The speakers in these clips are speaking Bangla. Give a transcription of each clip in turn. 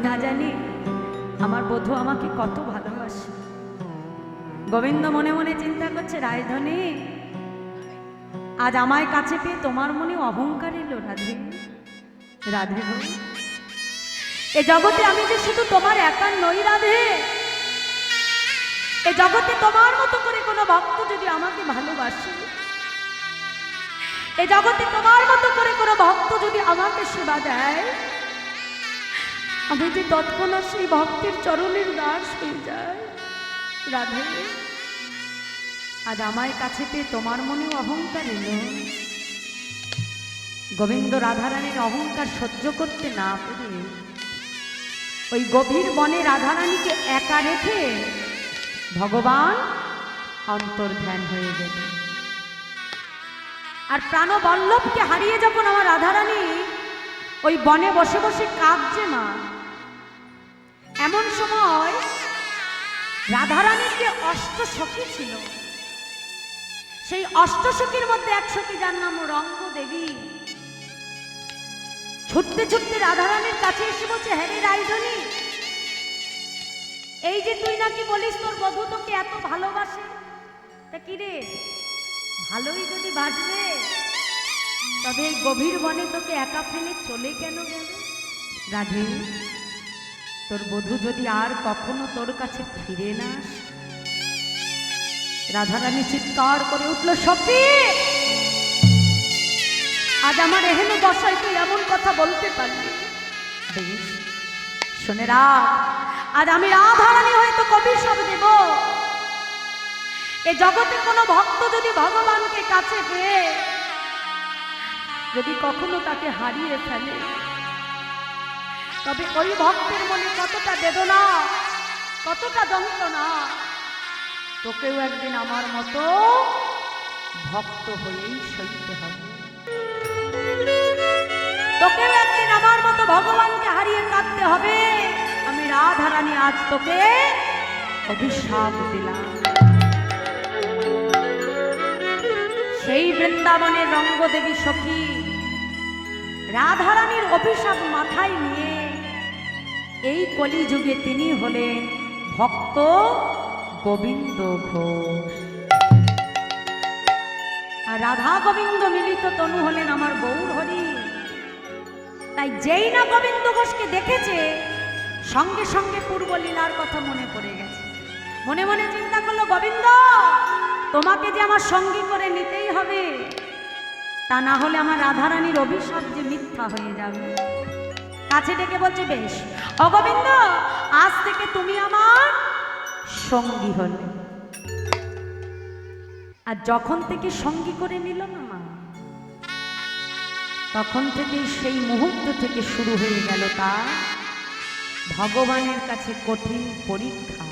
না জানি আমার বধূ আমাকে কত ভালোবাসে। গোবিন্দ মনে মনে চিন্তা করছে, রাজধানী আজ আমায় কাছে পেয়ে তোমার মনে অহংকার এলো। রাধে রাধে গো, এ জগতে আমি যে শুধু তোমার একার নই রাধে, এ জগতে তোমার মতো করে কোনো ভক্ত যদি আমাকে ভালোবাসে, এ জগতে তোমার মতো করে কোনো ভক্ত যদি আমাকে সেবা দেয়, আমি যে তৎক্ষণাৎ সেই ভক্তের চরণের দাস হয়ে যায়। রাধে আজ আমায় কাছে পেয়ে তোমার মনেও অহংকার এলো। গোবিন্দ রাধারানীর অহংকার সহ্য করতে না পেরে ওই গভীর বনে রাধারানীকে একা রেখে ভগবান অন্তর্ধান হয়ে গেল। আর প্রাণবল্লভকে হারিয়ে যখন আমার রাধারানী ওই বনে বসে বসে কাঁদছে মা, এমন সময় রাধারানীর যে অষ্টসখী ছিল, সেই অষ্টসখীর মধ্যে এক সখী যার নাম রঙ্গদেবী, ছুটতে ছুটতে রাধারানীর কাছে এসে বলছে, হ্যাঁ রে রাইধনী, এই যে তুই নাকি বলিস তোর বধূ তোকে এত ভালোবাসে, তা কি রে ভালোই যদি বাসবে তবে এই গভীর বনে তোকে একা ফেলে চলে কেন গেল? রাধে তোর বধূ যদি আর কখনো তোর কাছে ফিরে না আসে। রাধারানী চিৎকার করে উঠল, সখী আজ আমার এহেন দশায় তুই এমন কথা বলতে পারলি? বেশ শোনে রাখ, আজ আমি রাধারানী হয়তো কবি সব দেব। এ জগতে কোনো ভক্ত যদি ভগবানকে কাছে পেয়ে যদি কখনো তাকে হারিয়ে ফেলে, তবে ওই ভক্তের মনে কতটা বেদনা, কতটা যন্ত্রণা, তোকেও একদিন আমার মতো ভক্ত হয়েই সইতে হবে। তোকেও একদিন আমার মতো ভগবানকে হারিয়ে কাঁদতে হবে। আমি রাধারানী আজ তোকে অভিশাপ দিলাম। সেই বৃন্দাবনের রঙ্গদেবী সখী রাধারানীর অভিশাপ মাথায় নিয়ে এই কলিযুগে তিনি হলেন ভক্ত গোবিন্দ ঘোষ। আর রাধা গোবিন্দ মিলিত তনু হলেন আমার গৌর হরি। তাই যেই না গোবিন্দ ঘোষকে দেখেছে, সঙ্গে সঙ্গে পূর্ব লীলার কথা মনে পড়ে গেছে। মনে মনে চিন্তা করলো, গোবিন্দ তোমাকে যে আমার সঙ্গী করে নিতেই হবে, তা না হলে আমার রাধারানীর অভিশাপ যে মিথ্যা হয়ে যাবে। কাছে ডেকে বলছে, বেশ অগোবিন্দ আজ থেকে তুমি আমার সঙ্গী হলে। আর যখন থেকে সঙ্গী করে নিল না মা, তখন থেকে সেই মুহূর্ত থেকে শুরু হয়ে গেল তার ভগবানের কাছে কঠিন পরীক্ষা।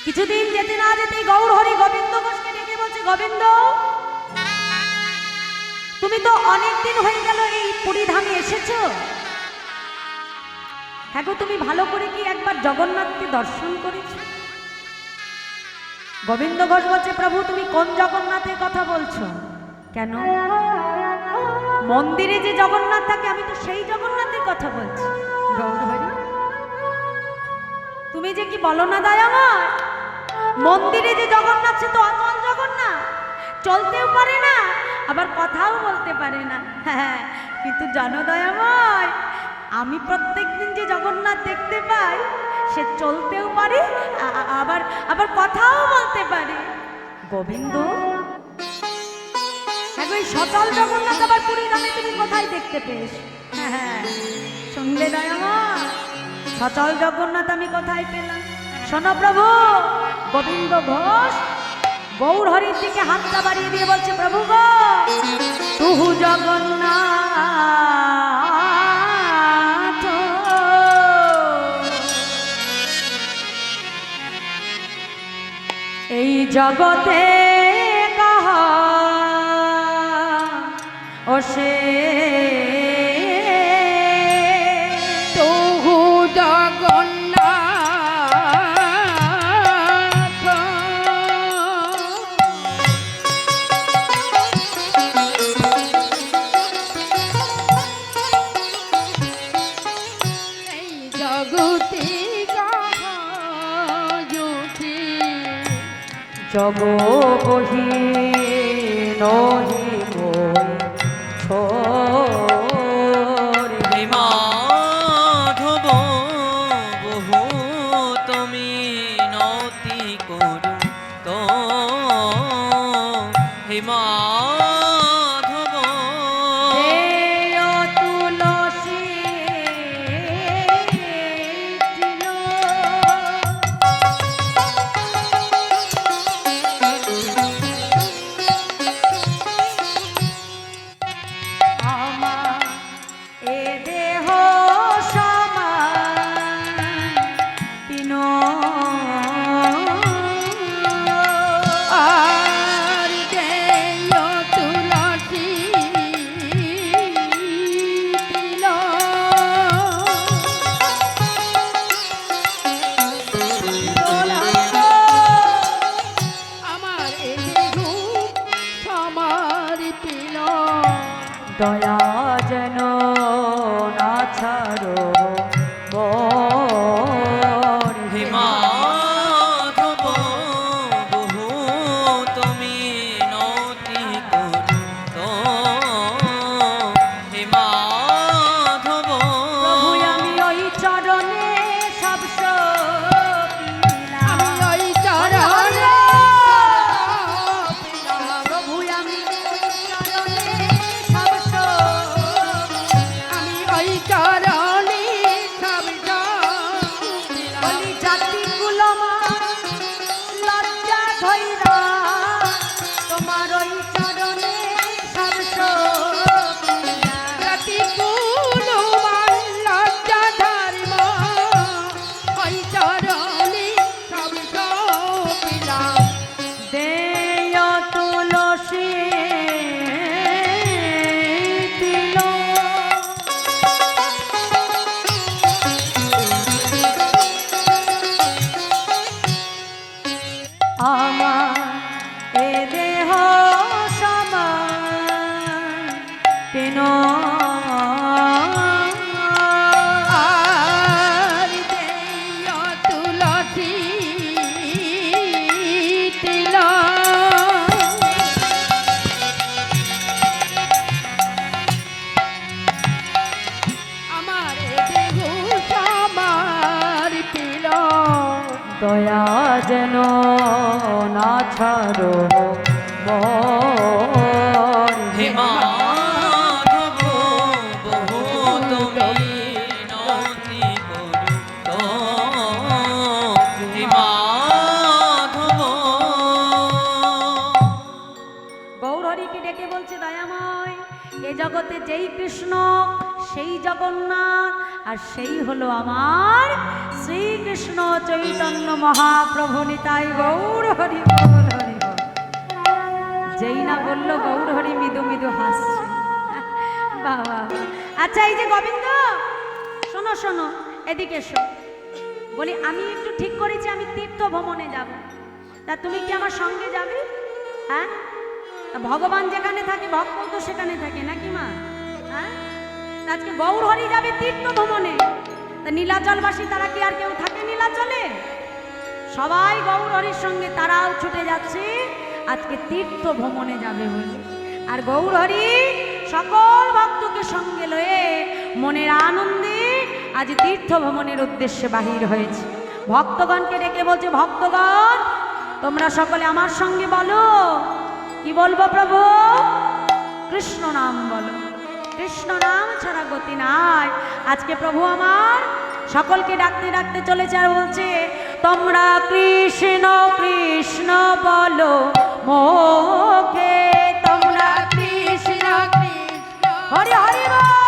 কিছুদিন যেতে না যেতেই গৌর হরি গোবিন্দ ঘোষকে ডেকে বলছে, গোবিন্দ তুমি তো অনেকদিন হয়ে গেল এই পুরী ধামে এসেছো, হ্যাঁ গো তুমি ভালো করে কি একবার জগন্নাথকে দর্শন করেছো? গোবিন্দ ঘোষ বলছে, প্রভু তুমি কোন জগন্নাথের কথা বলছো? কেন? মন্দিরে যে জগন্নাথ থাকে আমি তো সেই জগন্নাথের কথা বলছি। গৌর হরি তুমি যে কি বলো না দয়াময়, মন্দিরে যে জগন্নাথ সে তো অচল জগন্নাথ, চলতেও পারে না আবার কথাও বলতে পারে না। হ্যাঁ কিন্তু জনদয়াময় আমি প্রত্যেকদিন যে জগন্নাথ দেখতে পাই, সে চলতেও পারে আবার আবার কথাও বলতে পারে। গোবিন্দ এই সচল জগন্নাথ আবার পুরী ধামে তুমি কোথায় দেখতে পেয়েছো? হ্যাঁ শুনলে দয়াময়, সচল জগন্নাথ আমি কোথায় পেলাম? শোনো প্রভু, গোবিন্দ ঘোষ গৌর হরির দিকে হাতটা বাড়িয়ে দিয়ে বলছে, প্রভু গো তুহু জগন্নাথ এই জগতে কাহা ও সে তুহু জগন্নাথ জগতি জুটি জগ বহি নহি বই ছোরে। হে মাধব বহু তুমি নতি করু তো হে মাধব দেয় তুলসী তিল। আমার এ দেহ সমান তিন। আর দেয় তুলসী তিল। আমার এ দেহ সমর্পিল। দয়া যেন না ছাড়ো বর। হে মাধব বহু তুমি নতি করু তো হে মাধব প্রভু আমি ওই চরণে সব সপিলাম। আমি ওই চরণে প্রভু আমি ওই চরণে সব সপিলাম। আমি ওই চরণে সব বলি জাতি কুলমা লজ্জা ধৈরা তোমার ওই চরণে সব সপিলাম। জাতি কুলমান লজ্জা ধর্ম ওই চরণে সব সপিলাম। দেয় তুলসী তিল। আমার এ দেহ সমান তিন। আর দেয় তুলসী তিল। আমার দেহ সমর্পিল। দয়া যেন না ছাড়ো বর। হে মাধব বহু তুমি নতি করু তো হে মাধব গৌরহরিকে ডেকে বলছে দয়াময় এ জগতে যেই কৃষ্ণ সেই জগন্নাথ আর সেই হলো আমার শ্রীকৃষ্ণ চৈতন্য মহাপ্রভু নিতাই গৌর হরি বল হরি বল। যেই না বললো গৌর হরি মৃদু মৃদু হাসছে। বাবা আচ্ছা এই যে গোবিন্দ শোনো শোনো এদিকে এসো। বলি আমি একটু ঠিক করেছি আমি তীর্থ ভ্রমণে যাব, তা তুমি কি আমার সঙ্গে যাবে? হ্যাঁ তা ভগবান যেখানে থাকে ভক্ত তো সেখানে থাকে নাকি মা? হ্যাঁ তা আজকে গৌর হরি যাবে তীর্থ ভ্রমণে, তা নীলাচলবাসী তারা কি আর কেউ থাকে নীলাচলে? সবাই গৌর হরির সঙ্গে তারাও ছুটে যাচ্ছে আজকে তীর্থ ভ্রমণে যাবে বলে। আর গৌর হরি সকল ভক্তকে সঙ্গে লয়ে মনের আনন্দে আজ তীর্থ ভ্রমণের উদ্দেশ্যে বাহির হয়েছে। ভক্তগণকে ডেকে বলছে ভক্তগণ তোমরা সকলে আমার সঙ্গে বলো। কি বলবো প্রভু? কৃষ্ণ নাম বলো। কৃষ্ণ নাম ছাড়া গতি নাই। আজকে প্রভু আমার সকলকে ডাকতে ডাকতে চলেছে আর বলছে তোমরা কৃষ্ণ কৃষ্ণ বলো মুখে। তোমরা কৃষ্ণ কৃষ্ণ হরি হরি বল।